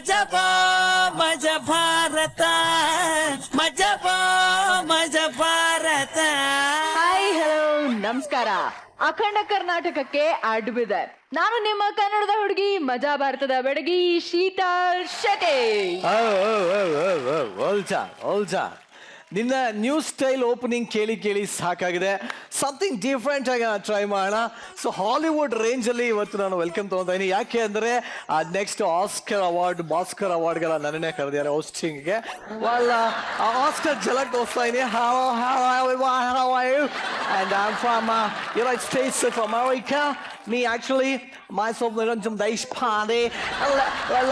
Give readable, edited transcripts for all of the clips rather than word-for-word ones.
ಮಜಬಾ ಮಜ ಭಾರತ ಮಜಬಾ ಮಜ Bharat. Hi hello ನಮಸ್ಕಾರ. ಅಖಂಡ ಕರ್ನಾಟಕಕ್ಕೆ ಅಡ್ಬಿದೆ. ನಾನು ನಿಮ್ಮ ಕನ್ನಡದ ಹುಡುಗಿ ಮಜಾ ಭಾರತದ ಬೆಡಗಿ ಶೀತಲ್ ಶೆಟ್ಟಿ. ಓಲ್ಚಾ ನಿನ್ನ ನ್ಯೂ ಸ್ಟೈಲ್ ಓಪನಿಂಗ್ ಕೇಳಿ ಕೇಳಿ ಸಾಕಾಗಿದೆ. ಸಮಥಿಂಗ್ ಡಿಫ್ರೆಂಟ್ ಆಗಿ ಟ್ರೈ ಮಾಡೋಣ. ಸೊ ಹಾಲಿವುಡ್ ರೇಂಜಲ್ಲಿ ಇವತ್ತು ನಾನು ವೆಲ್ಕಮ್ ತೊಗೊತಾ ಇದ್ದೀನಿ. ಯಾಕೆ ಅಂದರೆ ನೆಕ್ಸ್ಟ್ ಭಾಸ್ಕರ್ ಅವಾರ್ಡ್ಗೆಲ್ಲ ನನ್ನನ್ನೇ ಕರೆದಿದ್ದಾರೆ ಹೋಸ್ಟಿಂಗ್ಗೆ. ಆಸ್ಕರ್ ಝಲಕ್ ತೋರಿಸ್ತಾ ಇದ್ದೀನಿ. And I'm from United States of America. Me actually, myself Niranjan Deshpande.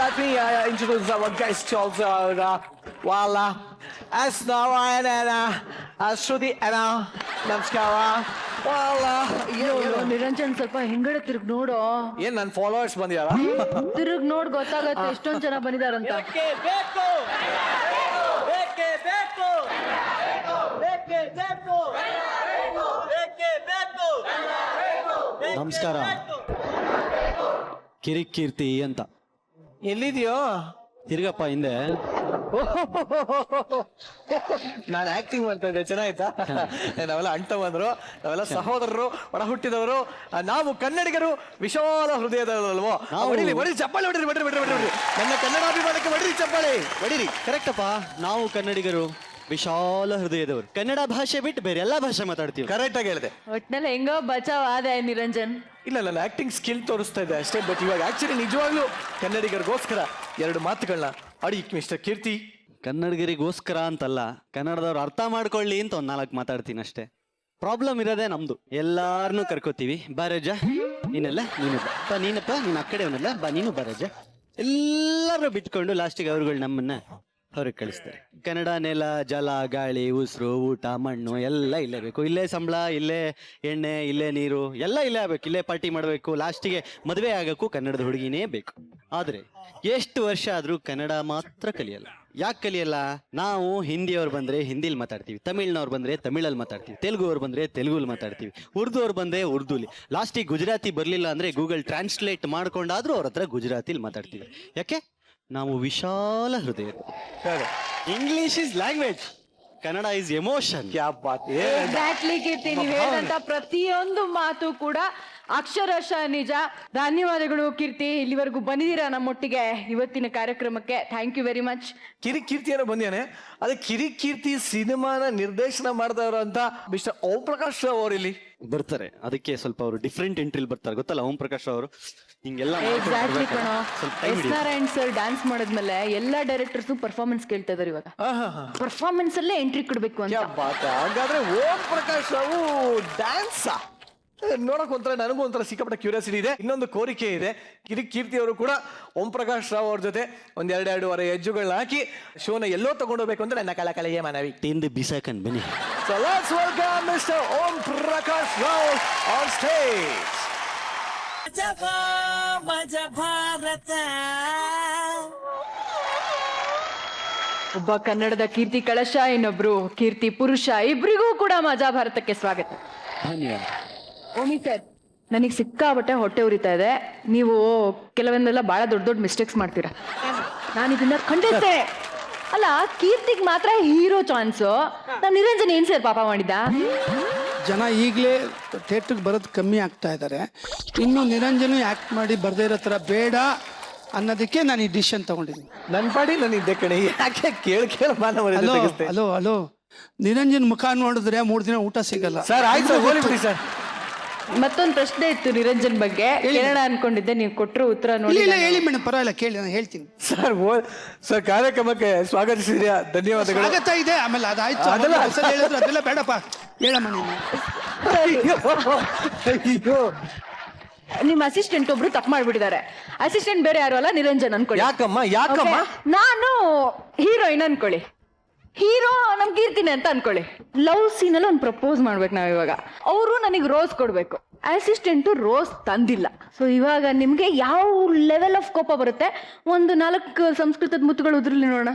Let me introduce our guest also. S. Narayan and Shruti Anna. Namaskara. Niranjan ಸ್ವಲ್ಪ ಹಿಂಗಡೆ ತಿರುಗ್ ನೋಡು. ಏನ್ ನನ್ನ ಫಾಲೋವರ್ಸ್ ಬಂದಿದಾರ? ತಿರುಗ್ ನೋಡ್ ಗೊತ್ತಾಗತ್ತೆ ಎಷ್ಟೊಂದ್ ಜನ ಬಂದಿದಾರಂತ. ನಮಸ್ಕಾರ. ಕಿರಿಕೀರ್ತಿ ಅಂತ. ಎಲ್ಲಿದ್ಯೋ? ತಿರ್ಗಪ್ಪ ಹಿಂದೆ. ನಾನು ಆಕ್ಟಿಂಗ್ ಮಾಡ್ತಾ ಇದ್ದೆ, ಚೆನ್ನಾಯ್ತಾ? ನಾವೆಲ್ಲ ಅಂಟ ಬಂದ್ರು, ನಾವೆಲ್ಲ ಸಹೋದರರು, ಒಡ ಹುಟ್ಟಿದವರು, ನಾವು ಕನ್ನಡಿಗರು, ವಿಶಾಲ ಹೃದಯದಲ್ವೋ. ಬಡಿರಿ ಚಪ್ಪಾಳೆ, ಹೊಡಿರಿ. ನನ್ನ ಕನ್ನಡಾಭಿಮಾನಕ್ಕೆ ಬಡಿರಿ ಚಪ್ಪಾಳೆ, ಬಡಿರಿ. ಕರೆಕ್ಟಪ್ಪ, ನಾವು ಕನ್ನಡಿಗರು ವಿಶಾಲ ಹೃದಯದವರು. ಕನ್ನಡ ಭಾಷೆ ಬಿಟ್ಟು ಬೇರೆ ಎಲ್ಲಾ ಭಾಷೆ ಮಾತಾಡ್ತೀವಿ. ಕರೆಕ್ಟ್ ಆಗಿ ಹೇಳಿದೆ. ಒಟ್ನಲ್ಲಿ ಹೆಂಗೋ ಬಚಾವ್ ಆದೆ ನಿರಂಜನ್. ಇಲ್ಲ, ನನ್ನ ಆಕ್ಟಿಂಗ್ ಸ್ಕಿಲ್ ತೋರಿಸ್ತಾ ಇದ್ದೆ ಅಷ್ಟೇ. ಬಟ್ ಇವಾಗ ಆಕ್ಚುಲಿ ನಿಜವಾಗ್ಲೂ ಕನ್ನಡಿಗರಿಗೋಸ್ಕರ ಎರಡು ಮಾತುಗಳನ್ನ ಅಡಿ ಮಿಸ್ಟರ್ ಕೀರ್ತಿ. ಕನ್ನಡಿಗರಿಗೋಸ್ಕರ ಅಂತಲ್ಲ, ಕನ್ನಡದವ್ರು ಅರ್ಥ ಮಾಡ್ಕೊಳ್ಳಿ ಅಂತ ಒಂದ್ 4 ಮಾತಾಡ್ತೀನಿ ಅಷ್ಟೇ. ಪ್ರಾಬ್ಲಮ್ ಇರೋದೇ ನಮ್ದು. ಎಲ್ಲಾರನ್ನೂ ಕರ್ಕೋತೀವಿ. ಬಾರಜ ನೀನೆಲ್ಲ, ನೀನಪ್ಪ ನೀನ್ ಆ ಕಡೆ ಅವನಲ್ಲ, ಬಾ ನೀನು ಬಾರಜ. ಎಲ್ಲರೂ ಬಿಟ್ಕೊಂಡು ಲಾಸ್ಟಿಗೆ ಅವ್ರುಗಳು ನಮ್ಮನ್ನ ಹೊರಗೆ ಕಳಿಸ್ತಾರೆ. ಕನ್ನಡ ನೆಲ, ಜಲ, ಗಾಳಿ, ಉಸಿರು, ಊಟ, ಮಣ್ಣು ಎಲ್ಲ ಇಲ್ಲೇ ಬೇಕು. ಇಲ್ಲೇ ಸಂಬಳ, ಇಲ್ಲೇ ಎಣ್ಣೆ, ಇಲ್ಲೇ ನೀರು ಎಲ್ಲ ಇಲ್ಲೇ ಆಗ್ಬೇಕು. ಇಲ್ಲೇ ಪಾರ್ಟಿ ಮಾಡಬೇಕು. ಲಾಸ್ಟಿಗೆ ಮದುವೆ ಆಗಕ್ಕೂ ಕನ್ನಡದ ಹುಡುಗಿನೇ ಬೇಕು. ಆದ್ರೆ ಎಷ್ಟು ವರ್ಷ ಆದ್ರೂ ಕನ್ನಡ ಮಾತ್ರ ಕಲಿಯಲ್ಲ. ಯಾಕೆ ಕಲಿಯಲ್ಲ? ನಾವು ಹಿಂದಿಯವ್ರು ಬಂದ್ರೆ ಹಿಂದಿಲಿ ಮಾತಾಡ್ತೀವಿ, ತಮಿಳ್ನವ್ರು ಬಂದ್ರೆ ತಮಿಳಲ್ಲಿ ಮಾತಾಡ್ತೀವಿ, ತೆಲುಗು ಅವ್ರು ಬಂದ್ರೆ ತೆಲುಗುಲಿ ಮಾತಾಡ್ತೀವಿ, ಉರ್ದು ಅವ್ರು ಬಂದ್ರೆ ಉರ್ದುಲಿ, ಲಾಸ್ಟಿಗೆ ಗುಜರಾತಿ ಬರ್ಲಿಲ್ಲ ಅಂದ್ರೆ ಗೂಗಲ್ ಟ್ರಾನ್ಸ್ಲೇಟ್ ಮಾಡ್ಕೊಂಡಾದ್ರೂ ಅವ್ರ ಹತ್ರ ಗುಜರಾತಿಲಿ ಮಾತಾಡ್ತೀವಿ. ಯಾಕೆ? ನಾವು ವಿಶಾಲ ಹೃದಯ. English is language, Kannada is emotion. Exactly Keerthi, ನೀವು ಹೇಳಿದಂತ ಪ್ರತಿಯೊಂದು ಮಾತು ಕೂಡ ಅಕ್ಷರಶಃ ನಿಜ. ಧನ್ಯವಾದಗಳು ಕೀರ್ತಿ, ಇಲ್ಲಿವರೆಗೂ ಬಂದಿದ್ದೀರಾ ನಮ್ಮೊಟ್ಟಿಗೆ ಇವತ್ತಿನ ಕಾರ್ಯಕ್ರಮಕ್ಕೆ. Thank you very much. ಕಿರಿಕೀರ್ತಿಯನ್ನು ಬಂದಿಯಾನೆ. ಅದೇ ಕಿರಿಕೀರ್ತಿ ಸಿನಿಮಾನ ನಿರ್ದೇಶನ ಮಾಡ್ತಾ ಇರೋಂತ ಮಿಸ್ಟರ್ ಓಂ ಪ್ರಕಾಶ್ ರಾವ್ ಅವರು ಇಲ್ಲಿ ಬರ್ತಾರೆ. ಅದಕ್ಕೆ ಸ್ವಲ್ಪ ಅವರು ಡಿಫ್ರೆಂಟ್ ಎಂಟ್ರಿಲ್ ಬರ್ತಾರೆ, ಗೊತ್ತಲ್ಲ ಓಂ ಪ್ರಕಾಶ್ ಅವರು ಹಿಂಗೆಲ್ಲ. ಎಕ್ಸಾಕ್ಟ್ಲಿ ಕಣೋ. ಎಸ್ ನಾರಾಯಣ್ ಸರ್ ಡ್ಯಾನ್ಸ್ ಮಾಡಿದ್ಮೇಲೆ ಎಲ್ಲಾ ಡೈರೆಕ್ಟರ್ಸ್ ಪರ್ಫಾರ್ಮೆನ್ಸ್ ಕೇಳ್ತಾ ಇದಾರೆ ಇವಾಗ. ಪರ್ಫಾರ್ಮೆನ್ಸ್ ಅಲ್ಲೇ ಎಂಟ್ರಿ ಕೊಡ್ಬೇಕು ಅಂತ. ಹಾಗಾದ್ರೆ ಓಂ ಪ್ರಕಾಶ್ ರಾವ್ ಡ್ಯಾನ್ಸ್ ನೋಡಕ್ ಒಂಥರ, ನನಗೂ ಒಂಥರ ಸಿಕ್ಕಾಪಟ್ಟ ಕ್ಯೂರಿಯಾಸಿಟಿ ಇದೆ. ಇನ್ನೊಂದು ಕೋರಿಕೆ ಇದೆ. ಕಿರಿಕೀರ್ತಿ ಅವರು ಕೂಡ ಓಂ ಪ್ರಕಾಶ್ ರಾವ್ ಅವ್ರ ಜೊತೆ ಒಂದ್ 2-2.5 ಹೆಜ್ಜುಗಳನ್ನ ಹಾಕಿ ಶೋನ ಎಲ್ಲೋ ತಗೊಂಡೋಗ್ಬೇಕು ಅಂತ ನನ್ನ ಕಳಕಳಿಯ ಮನವಿ. ತಿಂದು ಬಿಸಾಕನ್ ಬನ್ನಿ. So let's welcome Mr. Om Prakash Rao on stage. ಮಜಬಾ ಮಜ ಭಾರತ. ಒಬ್ಬ ಕನ್ನಡದ ಕೀರ್ತಿ ಕಳಶ, ಇನ್ನೊಬ್ರು ಕೀರ್ತಿ ಪುರುಷ. ಇಬ್ರಿಗೂ ಕೂಡ ಮಜಾ ಭಾರತಕ್ಕೆ ಸ್ವಾಗತ. ಧನ್ಯವಾದ. ಓಮಿ ಸರ್, ನನಗೆ ಸಿಕ್ಕಾಬಟ್ಟೆ ಹೊಟ್ಟೆ ಉರಿತಾ ಇದೆ. ನೀವು ಕೆಲವೊಂದೆಲ್ಲ ಬಹಳ ದೊಡ್ಡ ದೊಡ್ಡ ಮಿಸ್ಟೇಕ್ಸ್ ಮಾಡ್ತೀರಾ. ನಾನು ಇದನ್ನ ಖಂಡಿಸ್ತೇನೆ. ಅಲ್ಲ, ಕೀರ್ತಿಗ್ ಮಾತ್ರ ಹೀರೋ ಚಾನ್ಸು. ನಮ್ ನಿರಂಜನ್ ಏನ್ ಸರ್ ಪಾಪ ಮಾಡಿದ್ದ? ಜನ ಈಗಲೇ ಥಿಯೇಟ್ರಿಗೆ ಬರೋದು ಕಮ್ಮಿ ಆಗ್ತಾ ಇದ್ದಾರೆ. ಇನ್ನು ನಿರಂಜನ ಆಕ್ಟ್ ಮಾಡಿ ಬರ್ದೇ ಇರೋ ಥರ ಬೇಡ ಅನ್ನೋದಕ್ಕೆ ನಾನು ಈ ಡಿಸಿಷನ್ ತಗೊಂಡಿದ್ದೀನಿ. ನನ್ನ ಪಾಡಿ ನನಗೆ ಕಣೆ, ಯಾಕೆ ಕೇಳ ಮಾನವ. ಹಲೋ, ನಿರಂಜನ್ ಮುಖ ನೋಡಿದ್ರೆ 3 ದಿನ ಊಟ ಸಿಗಲ್ಲ ಸರ್. ಆಯ್ತು ಹೋಗ್ಬಿಡಿ ಸರ್. ಮತ್ತೊಂದು ಪ್ರಶ್ನೆ ಇತ್ತು ನಿರಂಜನ್ ಬಗ್ಗೆ, ಕೇಳೋಣ ಅನ್ಕೊಂಡಿದ್ದೆ. ನೀವು ಕೊಟ್ಟರು ಉತ್ತರ ನೋಡಿ. ಇಲ್ಲ ಹೇಳಿ ಮೇಡಮ್, ಪರವಾಗಿಲ್ಲ, ಕೇಳಿ, ನಾನು ಹೇಳ್ತೀನಿ. ಸರ್ ಕಾರ್ಯಕ್ರಮಕ್ಕೆ ಸ್ವಾಗತಿಸಿದ್ಯಾ, ಧನ್ಯವಾದಗಳು. ಸ್ವಾಗತ ಇದೆ, ಆಮೇಲೆ ಅದಾಯ್ತು. ಹೇಳಿದ್ರು ಅದೆಲ್ಲ ಬೇಡಪ್ಪ, ಹೇಳಮ್ಮ ನೀನು. ನಿಮ್ಮ ಅಸಿಸ್ಟೆಂಟ್ ಒಬ್ರು ತಪ್ಪು ಮಾಡ್ಬಿಟ್ಟಿದ್ದಾರೆ. ಅಸಿಸ್ಟೆಂಟ್ ಬೇರೆ ಯಾರು ಅಲ್ಲ, ನಿರಂಜನ್ ಅನ್ಕೊಳ್ಳಿ. ಯಾಕಮ್ಮ? ನಾನು ಹೀರೋಯಿನ್ ಅನ್ಕೊಳ್ಳಿ, ಹೀರೋ ನಮ್ ಕೀರ್ತಿನಿ ಅಂತ ಅನ್ಕೊಳ್ಳಿ. ಲವ್ ಸೀನ್ ಅಲ್ಲಿ ಒಂದು ಪ್ರಪೋಸ್ ಮಾಡ್ಬೇಕು ನಾವ್ ಇವಾಗ. ಅವರು ನನಗೆ ರೋಸ್ ಕೊಡ್ಬೇಕು. ಅಸಿಸ್ಟೆಂಟ್ ರೋಸ್ ತಂದಿಲ್ಲ. ಸೊ ಇವಾಗ ನಿಮ್ಗೆ ಯಾವ ಲೆವೆಲ್ ಆಫ್ ಕೋಪ ಬರುತ್ತೆ? ಒಂದು 4 ಸಂಸ್ಕೃತದ ಮುತ್ತುಗಳು ಉದ್ರಲಿ ನೋಡೋಣ.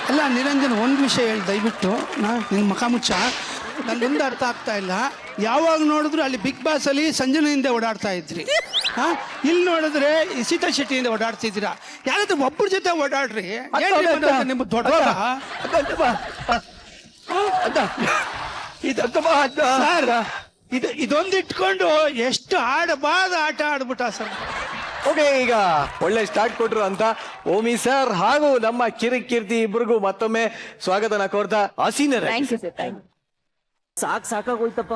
ಅಲ್ಲ ನಿರಂಜನ್, ಒಂದು ವಿಷಯ ಹೇಳಿ ದಯವಿಟ್ಟು. ನಿನ್ ಮುಖ ಮುಚ್ಚ. ನನ್ಗೊಂದು ಅರ್ಥ ಆಗ್ತಾ ಇಲ್ಲ. ಯಾವಾಗ ನೋಡಿದ್ರು ಅಲ್ಲಿ ಬಿಗ್ ಬಾಸ್ ಅಲ್ಲಿ ಸಂಜನೆಯಿಂದ ಓಡಾಡ್ತಾ ಇದ್ರಿ, ಇಲ್ಲಿ ನೋಡಿದ್ರೆ ಸೀತಾ ಶೆಟ್ಟಿಯಿಂದ ಓಡಾಡ್ತಿದ್ದೀರಾ. ಯಾರಾದ್ರೂ ಒಬ್ಬರ ಜೊತೆ ಓಡಾಡ್ರಿ. ನಿಮ್ ದೊಡ್ಡ ಸರ್, ಇದೊಂದು ಇಟ್ಕೊಂಡು ಎಷ್ಟು ಆಡಬಾರ್ದು ಆಟ ಆಡ್ಬಿಟ್ಟ ಸರ್. ಓಕೆ, ಈಗ ಒಳ್ಳೆ ಸ್ಟಾರ್ಟ್ ಕೊಟ್ರು ಅಂತ ಓಮಿ ಸರ್ ಹಾಗೂ ನಮ್ಮ ಕಿರಿಕೀರ್ತಿ ಇಬ್ರಿಗೂ ಮತ್ತೊಮ್ಮೆ ಸ್ವಾಗತನ ಕೋರ್ತಾ ಹಸೀನರೇ. Thank you sir, thank you. ಸಾಕಾಗೋಯ್ತಪ್ಪ.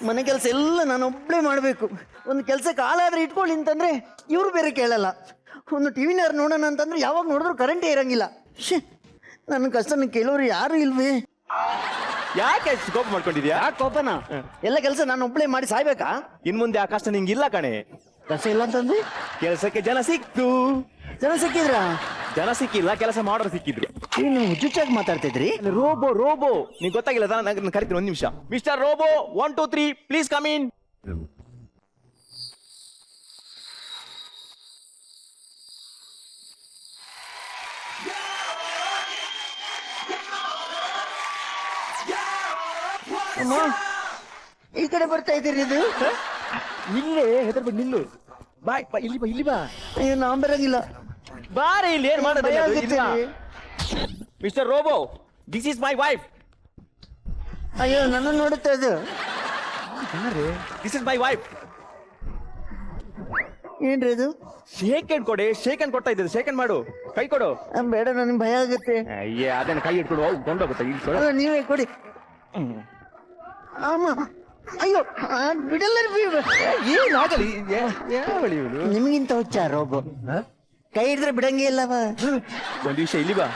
ಮನೆ ಕೆಲಸ ಎಲ್ಲ ನಾನು ಒಬ್ಬಳೇ ಮಾಡಬೇಕು. ಒಂದು ಕೆಲಸಕ್ಕೆ ಆಳಾದ್ರೆ ಇಟ್ಕೊಳ್ಳಿ ಅಂತಂದ್ರೆ ಇವ್ರು ಬೇರೆ ಕೇಳಲ್ಲ. ಒಂದು ಟಿವಿನಾರು ನೋಡೋಣ ಅಂತಂದ್ರೆ ಯಾವಾಗ ನೋಡಿದ್ರು ಕರೆಂಟೇ ಇರಂಗಿಲ್ಲ. ನನ್ನ ಕಷ್ಟನ ಕೇಳೋರು ಯಾರು ಇಲ್ವೇ? ಯಾಕೆ ಕೋಪ ಮಾಡ್ಕೊಂಡಿದ್ಯಾ? ಯಾಕೆ ಕೋಪನ? ಎಲ್ಲ ಕೆಲಸ ನಾನು ಒಬ್ಬಳೇ ಮಾಡಿ ಸಾಯ್ಬೇಕಾ? ಇನ್ ಮುಂದೆ ಆ ಕಷ್ಟ ನಿಂಗಿಲ್ಲ ಕಣೆ. ಕೆಲಸ ಇಲ್ಲ ಅಂತಂದ್ರೆ ಕೆಲಸಕ್ಕೆ ಜನ ಸಿಕ್ತು. ಜನ ಸಿಕ್ಕಿದ್ರ? ಜನ ಸಿಕ್ಕಿಲ್ಲ, ಕೆಲಸ ಮಾಡೋರು ಸಿಕ್ಕಿದ್ರು. ನೀನು ಹುಚ್ಚುಚ್ಚಾಗಿ ಮಾತಾಡ್ತಿದ್ರಿ. ರೋಬೋ ನೀನ್ ಗೊತ್ತಾಗಿಲ್ಲ ನಾನು ಕರಿತೀನಿ. ಒಂದ್ ನಿಮಿಷ. Mister robo 1 2 3 please come in. ಅಮ್ಮ, ಈ ಕಡೆ ಬರ್ತಾ ಇದ್ದೀರಿ. ಇದು ಇಲ್ಲೇ ಹೆದರ್ಬಿಟ್ಟು ನಿಲ್ಲು. ಬಾಯ್ ಬಾ, ಇಲ್ಲಿ ಬಾ, ಇಲ್ಲಿ ಬಾ. ಅಯ್ಯೋ, ನಾನ್ ಬರಂಗಿಲ್ಲ. ಬಾರೆ ಇಲ್ಲಿ. ಏನ್ ಭಯ ಆಗುತ್ತೆ ಮಾಡೋದು? ರೀ. Mister robo, this is my wife. ಅಯ್ಯೋ, ನನ್ನ ನೋಡುತ್ತಾ ಇದು. This is my wife. ಏನ್ರಿ ಇದು? ಶೇಕ್ ಹ್ಯಾಂಡ್ ಕೊಡೆ. ಶೇಕ್ ಹ್ಯಾಂಡ್ ಕೊಡ್ತಾ ಇದ್ದೆ. ಶೇಕ್ ಹ್ಯಾಂಡ್ ಮಾಡು. ಕೈ ಕೊಡು. ಬೇಡ, ನನಗೆ ಭಯ ಆಗುತ್ತೆ. ಅಯ್ಯೇ, ಅದನ್ನ ಕೈ ಇಟ್ಕೊಡು. ಹೋಗಿ ಕೊಂಡೋಗುತ್ತೆ. ಇಟ್ಕೊಡು. ಅಲ್ಲ, ನೀವೇ ಕೊಡಿ. ಅಮ್ಮ, ಅಯ್ಯೋ, ಬಿಡಲ್ಲ. ಏನಾಗಲಿ? ಯಾವಳಿ ಇವಳು? ನಿಮಗಿಂತ ಹುಚ್ಚ ರೋಬೋ. ಕೈ ಹಿಡಿದ್ರೆ ಬಿಡಂಗೇ ಇಲ್ಲವ. ಒಂದ್ ವಿಷಯ, ಇಲ್ಲಿ ಬಾ.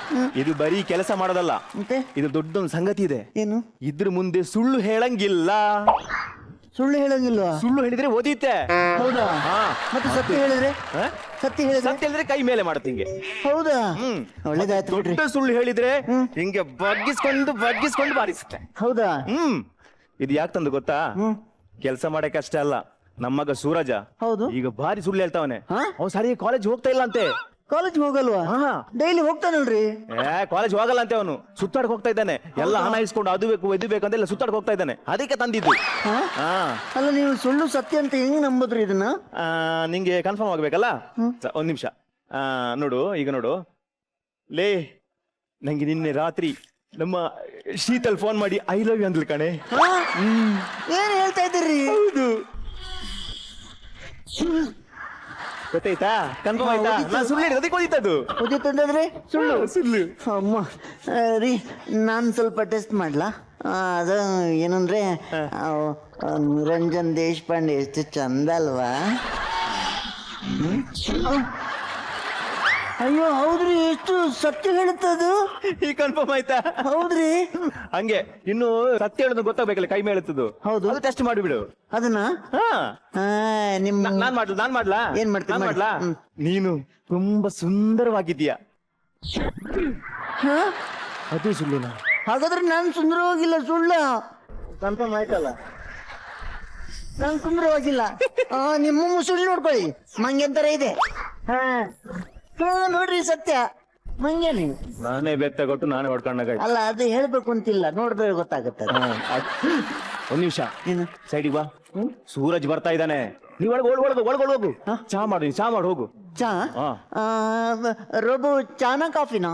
ಇದು ಬರೀ ಕೆಲಸ ಮಾಡೋದಲ್ಲ, ಮತ್ತೆ ಇದು ದೊಡ್ಡೊಂದು ಸಂಗತಿ ಇದೆ. ಏನು? ಇದ್ರ ಮುಂದೆ ಸುಳ್ಳು ಹೇಳಂಗಿಲ್ಲ. ಸುಳ್ಳು ಹೇಳಂಗಿಲ್ವಾ? ಸುಳ್ಳು ಹೇಳಿದ್ರೆ ಓದಿತ್ತೆ. ಹೌದಾ? ಹಾ. ಮತ್ತೆ ಸತ್ಯ ಹೇಳಿದ್ರೆ? ಹಾ? ಸತ್ಯ ಹೇಳಿದ್ರೆ? ಸತ್ಯ ಹೇಳಿದ್ರೆ ಕೈ ಮೇಲೆ ಮಾಡ್ತಿಂಗೆ. ಹೌದಾ? ಹ್ಮ್. ಒಳ್ಳೇದಾಯ್ತು ಬಿಡ್ರಿ. ದೊಡ್ಡ ಸುಳ್ಳು ಹೇಳಿದ್ರೆ ಹಿಂಗೆ ಬಗ್ಗಿಸ್ಕೊಂಡು ಬಾರಿಸುತ್ತೆ. ಹೌದಾ? ಇದು ಯಾಕೆ ತಂದು ಗೊತ್ತಾ? ಕೆಲಸ ಮಾಡಕ್ಕೆ ಅಷ್ಟೇ ಅಲ್ಲ, ನಮ್ಮಗ ಸೂರಜ ಹೌದು. ಈಗ ಭಾರಿ ಸುಳ್ಳು ಹೇಳ್ತಾವನೆ. ಹಾ? ಅವ್ನು ಸರಿ ಕಾಲೇಜ್ ಹೋಗ್ತಾ ಇಲ್ಲ ಅಂತೆ. ಕಾಲೇಜ್ ಹೋಗಲ್ವಾ? ಹಾ. ಡೈಲಿ ಹೋಗ್ತಾನಲ್ರಿ. ಕಾಲೇಜ್ ಹೋಗಲ್ಲ ಅಂತೆ. ಅವನು ಸುತ್ತಾಡಕ್ ಹೋಗ್ತಾ ಇದ್ದಾನೆ. ಎಲ್ಲ ಹಣ ಇಸ್ಕೊಂಡು ಅದು ಬೇಕು ಇದು ಬೇಕು ಅಂತೆಲ್ಲ ಸುತ್ತಾಡಕ್ ಹೋಗ್ತಾ ಇದ್ದಾನೆ. ಅದಕ್ಕೆ ತಂದಿದ್ದು. ಹಾ? ಹಾ. ಅಲ್ಲ, ನೀವು ಸುಳ್ಳು ಸತ್ಯ ಅಂತ ಹೆಂಗ್ ನಂಬುದ್ರಿ ಇದನ್ನ? ನಿಂಗೆ ಕನ್ಫರ್ಮ್ ಆಗ್ಬೇಕಲ್ಲ. ಒಂದ್ ನಿಮಿಷ. ನೋಡು, ಈಗ ನೋಡು. ಲೇ, ನಂಗೆ ನಿನ್ನೆ ರಾತ್ರಿ ನಮ್ಮ ಶೀತಲ್ ಫೋನ್ ಮಾಡಿ ಐ ಲವ್ ಯು ಅಂದ್ಲು ಕಣೆ. ಏನ್ ಹೇಳ್ತಾ ಇದ್ದೀರಿ? ಹೌದು. ಗೊತ್ತಾಯ್ತಾ? ಕನ್ಫರ್ಮ್ ಆಯ್ತಾ? ನಾನು ಸುಳ್ಳು ಹೇಳಿದ್ದು ಅದಕ್ಕೆ ಓದಿತ್ತದು. ಉದಿತ್ತಂದ್ರೆ ಸುಳ್ಳು. ಸುಳ್ಳು. ಅಮ್ಮ, ರೀ, ನಾನು ಸ್ವಲ್ಪ ಟೆಸ್ಟ್ ಮಾಡ್ಲಾ? ಅದು ಏನಂದ್ರೆ ನಿರಂಜನ್ ದೇಶಪಾಂಡೆ ಎಷ್ಟು ಚಂದ ಅಲ್ವಾ? ಅಯ್ಯೋ, ಹೌದ್ರಿ. ಎಷ್ಟು ಸತ್ಯ ಹೇಳುತ್ತದು. ಈಗ ಕನ್ಫರ್ಮ್ ಆಯ್ತಾ? ಹೌದ್ರಿ. ಹಂಗೆ ಇನ್ನು ಸತ್ಯ ಹೇಳೋದು ಗೊತ್ತಾಗ್ಬೇಕಲ್ಲ, ಕೈ ಮೇಲೆ ಎತ್ತದು. ಹೌದು. ಅದು ಟೆಸ್ಟ್ ಮಾಡಿಬಿಡು. ಅದನ್ನ ಹಾ. ನಿಮ್ಮ ನಾನ್ ಮಾಡ್ಲಾ? ಏನ್ ಮಾಡ್ತೀನಿ? ನಾನ್ ಮಾಡ್ಲಾ? ಹ್ಮ್. ನೀನು ತುಂಬಾ ಸುಂದರವಾಗಿದ್ದೀಯ. ಹಾ? ಅದು ಸುಳ್ಳುನಾ? ಹಾಗಾದ್ರೆ ನಾನು ಸುಂದರವಾಗಿಲ್ಲ. ಸುಳ್ಳ. ಕನ್ಫರ್ಮ್ ಆಯ್ತಲ್ಲ, ನಾನು ಸುಂದರವಾಗಿಲ್ಲ. ನಿಮ್ಮ ಮುಸುಳಿ ನೋಡ್ಕೊಳ್ಳಿ, ಮಂಗೆ ಅಂತರ ಇದೆ. ಹಾ, ನೋಡ್ರಿ, ಸತ್ಯ ಮಂಗೇನಿ. ನಾನೇ ಬೆತ್ತ ಕೊಟ್ಟು ನಾನೇ ಹೊಡ್ಕೊಂಡಾಗ. ಅಲ್ಲ, ಅದು ಹೇಳ್ಬೇಕು ಅಂತಿಲ್ಲ, ನೋಡಿದ್ರೆ ಗೊತ್ತಾಗುತ್ತೆ. ಒಂದ್ ನಿಮಿಷ, ಏನು? ಸೈಡಿಗೆ ಬಾ. ಸೂರಜ್ ಬರ್ತಾ ಇದ್ದಾನೆ. ನೀವ್ ಒಳಗೆ ಹೋಗು. ಚಾ ಮಾಡು, ಚಾ ಮಾಡಿ ಹೋಗು. ಚಾ? ಹಾ. ರೋಬೋ, ಚಾನಾ ಕಾಫಿನಾ?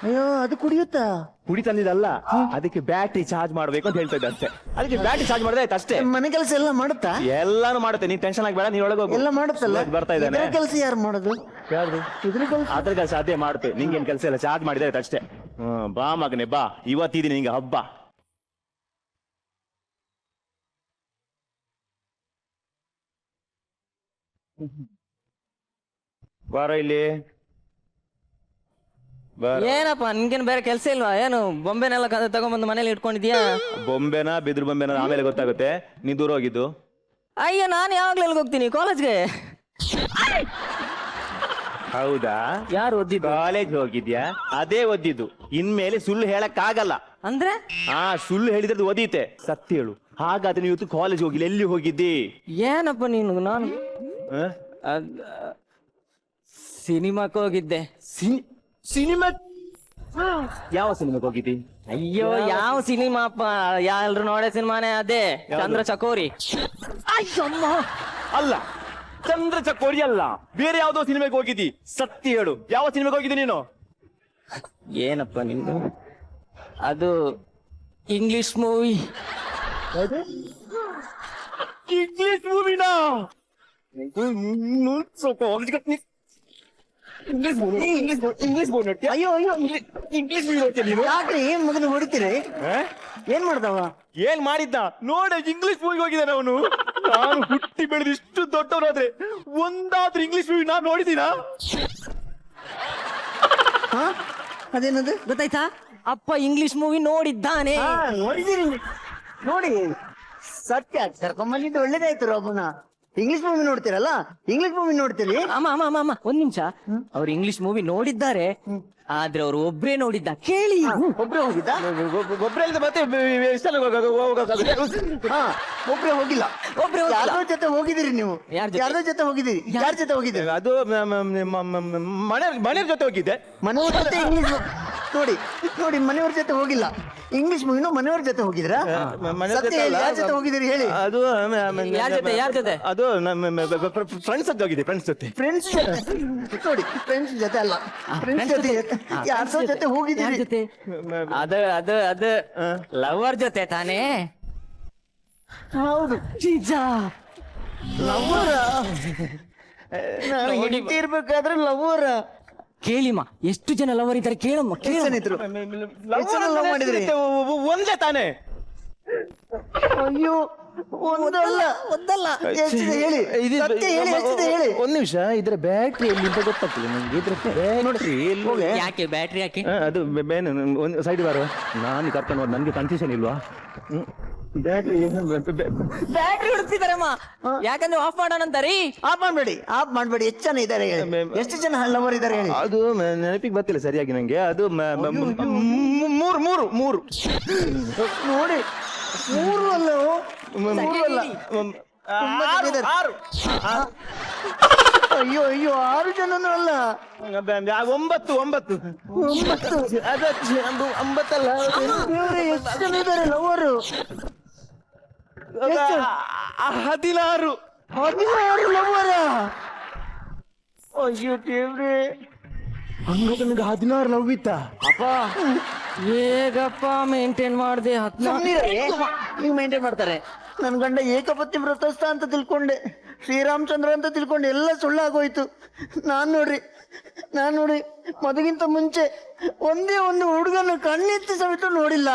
ಅಯ್ಯೋ, ಅದು ಕುಡಿಯುತ್ತಾ? ಕುಡಿ ತಂದಿದ್ದಲ್ಲ, ಅದಕ್ಕೆ ಬ್ಯಾಟ್ರಿ ಚಾರ್ಜ್ ಮಾಡ್ಬೇಕು ಅಂತ ಹೇಳ್ತಾ ಇದ್ದೆ ಅಷ್ಟೇ. ಅದಕ್ಕೆ ಬ್ಯಾಟ್ರಿ ಚಾರ್ಜ್ ಮಾಡಿದ್ರೆ ಆಯ್ತು ಅಷ್ಟೇ. ಮನೆ ಕೆಲಸ ಎಲ್ಲ ಮಾಡುತ್ತಾ? ಎಲ್ಲಾನು ಮಾಡುತ್ತೆ, ನೀನ್ ಟೆನ್ಷನ್ ಆಗ್ಬೇಡ. ನೀನ್ ಒಳಗೆ ಹೋಗು. ಎಲ್ಲ ಮಾಡುತ್ತಲ್ಲ. ಸೂರಜ್ ಬರ್ತಾ ಇದ್ದಾನೆ. ಕೆಲಸ ಯಾರು ಮಾಡೋದು? ಯಾರ್ದು? ಇದ್ರ ಕೆಲಸ. ಅದ್ರ ಕೆಲಸ ಅದೇ ಮಾಡುತ್ತೆ. ನಿಂಗೇನ್ ಕೆಲಸ ಇಲ್ಲ, ಚಾರ್ಜ್ ಮಾಡಿದ್ರೆ ಆಯ್ತು ಅಷ್ಟೇ. ಬಾ ಮಗನೆ ಬಾ, ಇವತ್ತಿದೀನಿ ನಿಂಗೆ ಹಬ್ಬ. ಬಾರ ಇಲ್ಲಿ. ಏನಪ್ಪ, ನಿನ್ಗೇನು ಬೇರೆ ಕೆಲಸ ಇಲ್ವಾ? ಏನು ಬೊಂಬೆನೆಲ್ಲ ತಗೊಂಬಂದು ಮನೇಲಿ ಇಟ್ಕೊಂಡಿದ್ಯಾ? ಬೊಂಬೆನ ಬಿದ್ರು ಬೊಂಬೆನ ಆಮೇಲೆ ಗೊತ್ತಾಗುತ್ತೆ. ನೀ ದೂರ ಹೋಗಿದ್ದು. ಅಯ್ಯೋ, ನಾನು ಯಾವಾಗ್ಲೂ ಎಲ್ಲಿಗೆ ಹೋಗ್ತೀನಿ? ಕಾಲೇಜ್ಗೆ. ಹೌದಾ? ಯಾರು ಓದಿದ್ದು? ಕಾಲೇಜ್ ಹೋಗಿದ್ಯಾ? ಅದೇ ಓದಿದ್ದು. ಇನ್ಮೇಲೆ ಸುಳ್ಳು ಹೇಳಕ್ ಆಗಲ್ಲ. ಅಂದ್ರೆ ಸುಳ್ಳು ಹೇಳಿದ್ರೆ ಓದೀತೆ. ಸತ್ಯ ಹೇಳು. ಹಾಗಾದ್ರೆ ಇವತ್ತು ಕಾಲೇಜ್ ಹೋಗಿಲ್ಲ, ಎಲ್ಲಿ ಹೋಗಿದ್ದಿ? ಏನಪ್ಪ ನೀನು? ನಾನು ಸಿನಿಮಾಕ್ಕೆ ಹೋಗಿದ್ದೆ. ಸಿನಿಮಾ? ಯಾವ ಸಿನಿಮಾಗೆ ಹೋಗಿದ್ದಿ? ಅಯ್ಯೋ ಯಾವ ಸಿನಿಮಾ ಅಪ್ಪ, ಎಲ್ರು ನೋಡೋ ಸಿನಿಮಾನೇ ಅದೇ, ಚಂದ್ರ ಚಕೋರಿ. ಅಲ್ಲ, ಚಂದ್ರ ಚಕೋರಿ ಅಲ್ಲ, ಬೇರೆ ಯಾವ್ದೋ ಸಿನಿಮಾಗೆ ಹೋಗಿದ್ದಿ. ಸತ್ಯ ಹೇಳು, ಯಾವ ಸಿನಿಮಾಗೆ ಹೋಗಿದ್ದಿ ನೀನು? ಏನಪ್ಪ ನಿಂದು? ಅದು ಇಂಗ್ಲಿಷ್ ಮೂವಿ. ಇಂಗ್ಲಿಷ್ ಮೂವಿನಾ? ಇಂಗ್ಲಿಷ್ ಮೂವಿ ನೋಡ್ತೀಯ? ಅಯ್ಯೋ ಅಯ್ಯೋ ಇಂಗ್ಲಿಷ್ ಮೂವಿ ನೋಡ್ತೀಯ ನೀನು? ಯಾಕ್ರಿ ಏನ್ ಮಗನ ಹೊಡಿತೀರಿ? ಏನ್ ಮಾಡ್ದವ? ಏನ್ ಮಾಡಿದ್ದ ನೋಡ, ಇಂಗ್ಲಿಷ್ ಮೂವಿಗೆ ಹೋಗಿದ್ದಾನೆ ಅವನು. ನಾನು ಹುಟ್ಟಿ ಬೆಳೆದು ಇಷ್ಟು ದೊಡ್ಡವರಾದ್ರೆ ಒಂದಾದ್ರೂ ಇಂಗ್ಲಿಷ್ ಮೂವಿ ನಾನು ನೋಡಿದೀನಾ? ಹಾ ಅದೇನದು? ಗೊತ್ತಾಯ್ತಾ? ಅಪ್ಪ ಇಂಗ್ಲಿಷ್ ಮೂವಿ ನೋಡಿದ್ದಾನೆ. ಹಾ ನೋಡಿದಿರಿ ನೋಡಿ, ಸತ್ಯ ಕರ್ಕೊಂಬಂದಿದ್ದು ಒಳ್ಳೇದಾಯ್ತು ಒಬ್ಬನ. ಇಂಗ್ಲಿಷ್ ಮೂವಿ ನೋಡ್ತೀರಲ್ಲ, ಇಂಗ್ಲಿಷ್ ಮೂವಿ ನೋಡ್ತೀರಿ? ಅಮ್ಮ ಅಮ್ಮ ಅಮ್ಮ ಅಮ್ಮ ಒಂದ್ ನಿಮಿಷ. ಅವ್ರು ಇಂಗ್ಲಿಷ್ ಮೂವಿ ನೋಡಿದ್ದಾರೆ, ಆದ್ರೆ ಅವ್ರು ಒಬ್ರೇ ನೋಡಿದ್ದ. ಕೇಳಿ. ಒಬ್ರೇ ಹೋಗಿದ್ದ? ಒಬ್ಬರೇ ಮತ್ತೆ ಹಾ ಒಬ್ರೇ ಹೋಗಿಲ್ಲ, ಒಬ್ರೇ ಹೋಗಿಲ್ಲ. ಯಾರ್ದೋ ಜೊತೆ ಹೋಗಿದಿರಿ ನೀವು? ಯಾರ್ ಜೊತೆ? ಯಾರ್ದೋ ಜೊತೆ ಹೋಗಿದಿರಿ? ಯಾರ ಜೊತೆ ಹೋಗಿದ್ದೀರಿ? ಅದು ಮನೆಯವ್ರ ಜೊತೆ ಹೋಗಿದ್ದೆ. ಮನೆಯವ್ರ ಜೊತೆ ಇಂಗ್ಲಿಷ್ ನೋಡಿ ನೋಡಿ, ಮನೆಯವ್ರ ಜೊತೆ ಹೋಗಿಲ್ಲ, ಇಂಗ್ಲಿಷ್ ಮೂವಿನೂ ಮನೆಯವ್ರ ಜೊತೆ ಹೋಗಿದ್ರಾ? ಸತ್ಯ ಹೇಳಿ, ಯಾರ ಜೊತೆ ಹೋಗಿದಿರಿ ಹೇಳಿ? ಅದು ಯಾರ್ ಜೊತೆ? ಅದು ಫ್ರೆಂಡ್ಸ್ ಜೊತೆ ಹೋಗಿದ್ದೆ, ಫ್ರೆಂಡ್ಸ್ ಜೊತೆ. ಫ್ರೆಂಡ್ಸ್ ಜೊತೆ ನೋಡಿ, ಫ್ರೆಂಡ್ಸ್ ಜೊತೆ ಅಲ್ಲ, ಫ್ರೆಂಡ್ಸ್ ಜೊತೆ ಯಾರ್ದೋ ಜೊತೆ ಯಾರ್ ಹೋಗಿದ್ದೀರಿ. ಜೊತೆ? ಅದು ಲವರ್ ಜೊತೆ ತಾನೇ? ಹೌದು, ನಿಜ. ಲವ್ವರ. ನಾನು ಹೆಂಡತಿ ಇರ್ಬೇಕಾದ್ರೆ ಲವ್ವರ. ಕೇಳಿಮ್ಮ, ಎಷ್ಟು ಜನ ಲವರ್ ಇದ್ದಾರೆ ಕೇಳಮ್ಮ, ಕೇಳಿದ್ರು ಲವ್ ಮಾಡಿದ್ರಿ? ಒಂದೇ ತಾನೇ? ಅಯ್ಯೋ ಒಂದಲ್ಲ ಒಂದಲ್ಲ. ಎಷ್ಟಿದೆ ಹೇಳಿ, ಸತ್ಯ ಹೇಳಿ, ಎಷ್ಟಿದೆ ಹೇಳಿ? ಒಂದ್ ನಿಮಿಷ, ಇದ್ರ ಬ್ಯಾಟ್ರಿ ಎಲ್ಲಿ ಅಂತ ಗೊತ್ತಾಗ್ತಿಲ್ಲ ನಂಗೆ. ಇದ್ರ ಬ್ಯಾಟ್ರಿ ಎಲ್ಲಿ? ಯಾಕೆ ಬ್ಯಾಟ್ರಿ ಯಾಕೆ? ಅದು ಒಂದು ಸೈಡ್ ಬಾರು, ನಾನು ಕರ್ಕೊಂಡು ಹೋದ್, ನನ್ಗೆ ಕನ್ಫ್ಯೂಷನ್ ಇಲ್ವಾ? ಬ್ಯಾಟ್ರಿ ಬ್ಯಾಟ್ರಿ ಹುಡುಕ್ತಿದಾರಮ್ಮ, ಯಾಕಂದ್ರೆ ಆಫ್ ಮಾಡೋಣ ಅಂತಾರೀ. ಆಫ್ ಮಾಡ್ಬೇಡಿ, ಆಫ್ ಮಾಡ್ಬೇಡಿ. ಎಷ್ಟು ಜನ ಇದ್ದಾರೆ ಹೇಳಿ? ಎಷ್ಟು ಜನ ಲವರ್ ಇದ್ದಾರೆ ಹೇಳಿ? ಅದು ನೆನಪಿಗೆ ಬರ್ತಿಲ್ಲ ಸರಿಯಾಗಿ ನಂಗೆ. ಅದು ಮೂರು ನೋಡಿ, ಮೂರು ಅಲ್ಲ, ಮೂರು ಅಲ್ಲ, ಆರು. ಅಯ್ಯೋ ಅಯ್ಯೋ, 6 ಜನನೂ ಅಲ್ಲ, 9. ಅದು 9 ಅಲ್ಲ. ದೇವ್ರೇ, ಎಷ್ಟು ಜನ ಇದ್ದಾರೆ ಲವರು? 16 ಲವರ? ಅಯ್ಯೋ ದೇವ್ರೇ, ಹಂಗಾದ್ರೆ ನನಗೆ 16 ಲವ್ ಇತ್ತ? ಅಪ್ಪ ಹೇಗಪ್ಪ ಮೇಂಟೈನ್ ಮಾಡ್ದೆ? ನೀವು ಮೇಂಟೈನ್ ಮಾಡ್ತಾರೆ. ನನ್ ಗಂಡ ಏಕಪತ್ನಿ ವ್ರತಸ್ಥ ಅಂತ ತಿಳ್ಕೊಂಡೆ, ಶ್ರೀರಾಮಚಂದ್ರ ಅಂತ ತಿಳ್ಕೊಂಡೆ, ಎಲ್ಲ ಸುಳ್ಳಾಗೋಯ್ತು. ನಾನ್ ನೋಡಿ ಮದುಗಿಂತ ಮುಂಚೆ ಒಂದೇ ಒಂದು ಹುಡುಗನ ಕಣ್ಣೆತ್ತಿ ಸಮೇತ ನೋಡಿಲ್ಲ.